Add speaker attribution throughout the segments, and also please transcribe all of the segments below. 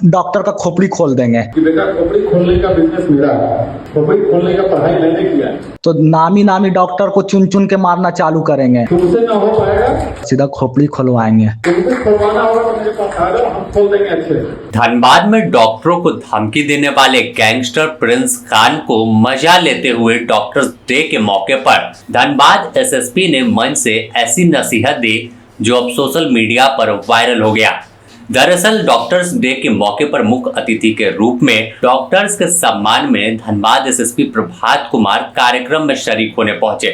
Speaker 1: Doctor का खोपड़ी खोल देंगे।
Speaker 2: कि बेटा खोपड़ी खोलने का बिजनेस मेरा है, खोपड़ी खोलने का पढ़ाई मैंने किया है।
Speaker 1: तो नामी नामी डॉक्टर को चुन चुन के मारना चालू करेंगे।
Speaker 2: तुमसे ना हो पाएगा,
Speaker 1: सीधा खोपड़ी खुलवाएंगे।
Speaker 2: तुमसे खुलवाना होगा तो मेरे पास आ जाओ, हम खोल देंगे अच्छे से।
Speaker 3: धनबाद में डॉक्टरों को धमकी देने वाले गैंगस्टर प्रिंस खान को मजा लेते हुए डॉक्टर्स डे के मौके पर धनबाद एसएसपी ने मंच से ऐसी नसीहत दी जो अब सोशल मीडिया पर वायरल हो गया। दरअसल डॉक्टर्स डे के मौके पर मुख्य अतिथि के रूप में डॉक्टर्स के सम्मान में धनबाद एसएसपी प्रभात कुमार कार्यक्रम में शरीक होने पहुंचे,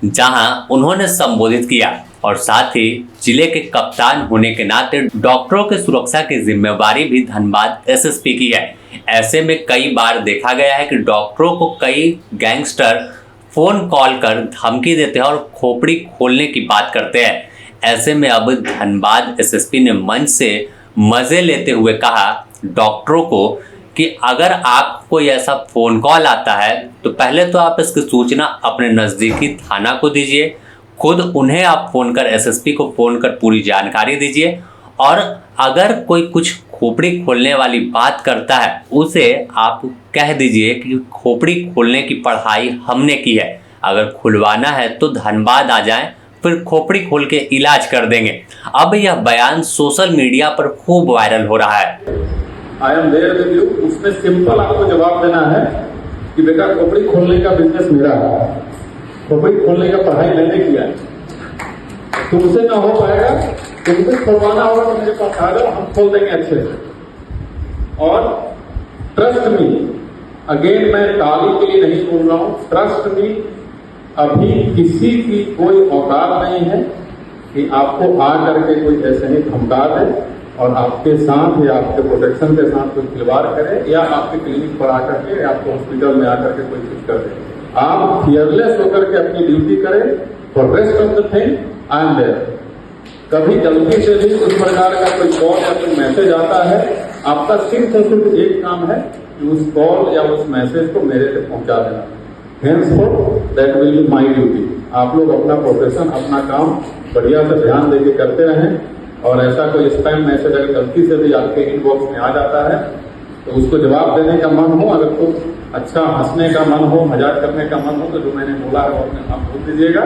Speaker 3: जहां उन्होंने संबोधित किया और साथ ही जिले के कप्तान होने के नाते डॉक्टरों की सुरक्षा की जिम्मेवारी भी धनबाद एसएसपी की है। ऐसे में कई बार देखा गया है कि डॉक्टरों को कई गैंगस्टर फोन कॉल कर धमकी देते हैं और खोपड़ी खोलने की बात करते हैं। ऐसे में अब धनबाद एसएसपी ने मंच से मजे लेते हुए कहा डॉक्टरों को कि अगर आप कोई ऐसा फोन कॉल आता है तो पहले तो आप इसकी सूचना अपने नज़दीकी थाना को दीजिए, खुद उन्हें आप फ़ोन कर एसएसपी को फ़ोन कर पूरी जानकारी दीजिए, और अगर कोई कुछ खोपड़ी खोलने वाली बात करता है उसे आप कह दीजिए कि खोपड़ी खोलने की पढ़ाई हमने की है, अगर खुलवाना है तो धनबाद आ जाएं, फिर खोपड़ी खोल के इलाज कर देंगे। अब यह बयान सोशल मीडिया पर खूब वायरल हो रहा है।
Speaker 2: I am there with you, उसमें सिंपल आपको जवाब देना है कि बेटा खोपड़ी खोलने का बिजनेस मेरा है, खोपड़ी खोलने का पढ़ाई मैंने किया है। तुमसे ना हो पाएगा, तुमसे खुलवाना होगा तो मेरे पास आ जाओ, हम खोल देंगे अच्छे से। और ट्रस्ट मी, अगेन मैं ताली के लिए नहीं बोल रहा हूँ, ट्रस्ट मी, अभी किसी की कोई औकात नहीं है कि आपको आ करके कोई ऐसे ही धमका दे और आपके साथ या आपके प्रोटेक्शन के साथ कोई खिलवाड़ करे या आपके क्लिनिक पर आकर के या आपके हॉस्पिटल में आकर के कोई कुछ कर दे। आप फियरलेस होकर के अपनी ड्यूटी करें। For rest of the thing I am there. कभी गलती से भी उस प्रकार का कोई कॉल या कोई मैसेज आता है, आपका सिर्फ और सिर्फ एक काम है कि उस कॉल या उस मैसेज को मेरे तक पहुंचा देना। Henceforth that will be my duty। आप लोग अपना प्रोफेशन, अपना काम बढ़िया से ध्यान देके करते रहें, और ऐसा कोई स्पैम मैसेज अगर गलती से भी आपके इनबॉक्स में आ जाता है तो उसको जवाब देने का मन हो, अगर कुछ अच्छा हंसने का मन हो, मजाक करने का मन हो, तो जो मैंने बोला है वो अपने आप भूल दीजिएगा,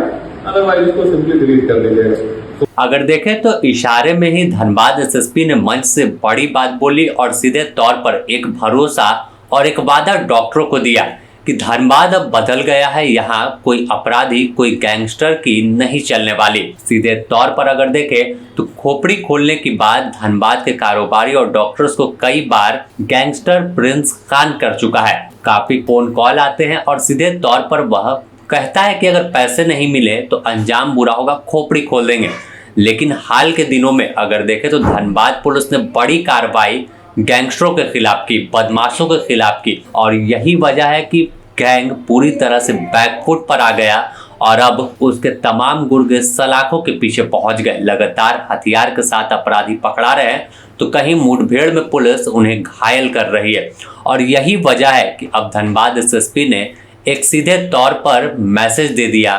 Speaker 2: अदरवाइज उसको सिंपली डिलीट कर दीजिएगा।
Speaker 3: अगर देखें तो इशारे में ही धनबाद एसएसपी ने मंच से बड़ी बात बोली और सीधे तौर पर एक भरोसा और एक वादा डॉक्टरों को दिया कि धनबाद अब बदल गया है, यहाँ कोई अपराधी, कोई गैंगस्टर की नहीं चलने वाली। सीधे तौर पर अगर देखें तो खोपड़ी खोलने की बात धनबाद के कारोबारी और डॉक्टर्स को कई बार गैंगस्टर प्रिंस खान कर चुका है। काफी फोन कॉल आते हैं और सीधे तौर पर वह कहता है कि अगर पैसे नहीं मिले तो अंजाम बुरा होगा, खोपड़ी खोल देंगे। लेकिन हाल के दिनों में अगर देखें तो धनबाद पुलिस ने बड़ी कार्रवाई गैंगस्टरों के खिलाफ की, बदमाशों के खिलाफ की, और यही वजह है कि गैंग पूरी तरह से बैकफुट पर आ गया और अब उसके तमाम गुर्गे सलाखों के पीछे पहुंच गए। लगातार हथियार के साथ अपराधी पकड़ा रहे हैं तो कहीं मुठभेड़ में पुलिस उन्हें घायल कर रही है, और यही वजह है कि अब धनबाद एसएसपी ने एक सीधे तौर पर मैसेज दे दिया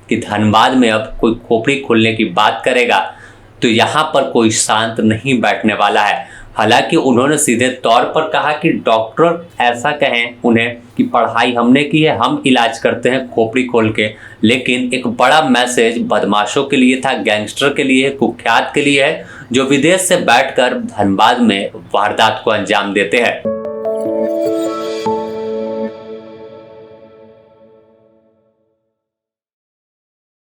Speaker 3: कि धनबाद में अब कोई खोपड़ी खोलने की बात करेगा तो यहाँ पर कोई शांत नहीं बैठने वाला है। हालांकि उन्होंने सीधे तौर पर कहा कि डॉक्टर ऐसा कहें उन्हें कि पढ़ाई हमने की है, हम इलाज करते हैं खोपड़ी खोल के, लेकिन एक बड़ा मैसेज बदमाशों के लिए था, गैंगस्टर के लिए, कुख्यात के लिए है, जो विदेश से बैठकर धनबाद में वारदात को अंजाम देते हैं।